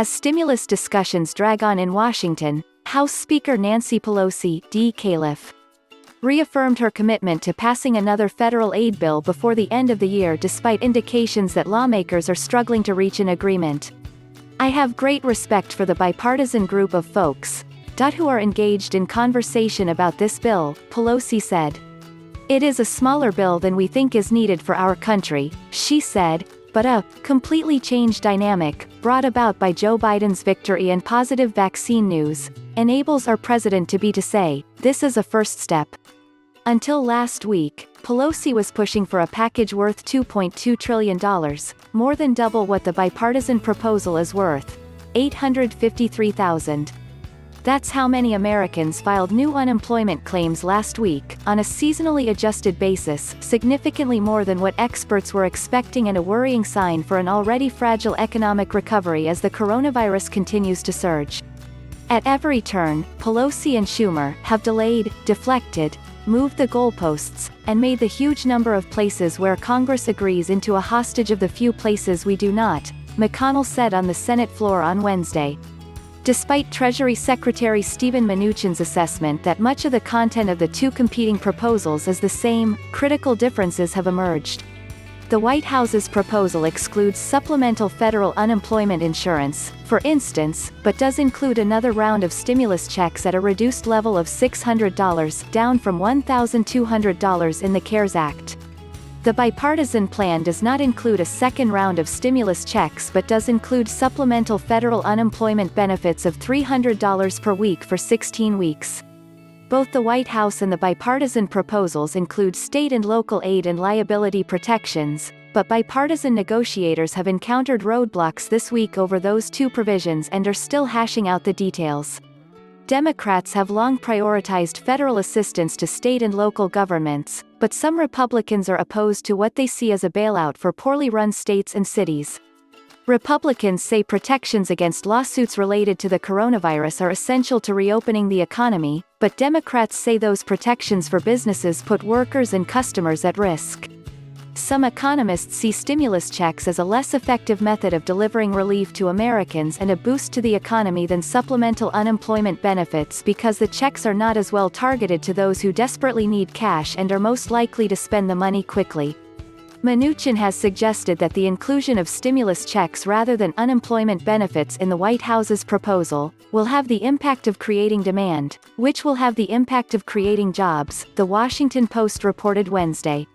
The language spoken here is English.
As stimulus discussions drag on in Washington, House Speaker Nancy Pelosi, D-Calif, reaffirmed her commitment to passing another federal aid bill before the end of the year despite indications that lawmakers are struggling to reach an agreement. "I have great respect for the bipartisan group of folks who are engaged in conversation about this bill," Pelosi said. "It is a smaller bill than we think is needed for our country," she said, but a completely changed dynamic, brought about by Joe Biden's victory and positive vaccine news, enables our president to say, "This is a first step." Until last week, Pelosi was pushing for a package worth $2.2 trillion, more than double what the bipartisan proposal is worth, $853,000. That's how many Americans filed new unemployment claims last week, on a seasonally adjusted basis, significantly more than what experts were expecting and a worrying sign for an already fragile economic recovery as the coronavirus continues to surge. At every turn, Pelosi and Schumer have delayed, deflected, moved the goalposts, and made the huge number of places where Congress agrees into a hostage of the few places we do not, McConnell said on the Senate floor on Wednesday. Despite Treasury Secretary Steven Mnuchin's assessment that much of the content of the two competing proposals is the same, critical differences have emerged. The White House's proposal excludes supplemental federal unemployment insurance, for instance, but does include another round of stimulus checks at a reduced level of $600, down from $1,200 in the CARES Act. The bipartisan plan does not include a second round of stimulus checks but does include supplemental federal unemployment benefits of $300 per week for 16 weeks. Both the White House and the bipartisan proposals include state and local aid and liability protections, but bipartisan negotiators have encountered roadblocks this week over those two provisions and are still hashing out the details. Democrats have long prioritized federal assistance to state and local governments, but some Republicans are opposed to what they see as a bailout for poorly run states and cities. Republicans say protections against lawsuits related to the coronavirus are essential to reopening the economy, but Democrats say those protections for businesses put workers and customers at risk. Some economists see stimulus checks as a less effective method of delivering relief to Americans and a boost to the economy than supplemental unemployment benefits because the checks are not as well targeted to those who desperately need cash and are most likely to spend the money quickly. Mnuchin has suggested that the inclusion of stimulus checks rather than unemployment benefits in the White House's proposal will have the impact of creating demand, which will have the impact of creating jobs, The Washington Post reported Wednesday.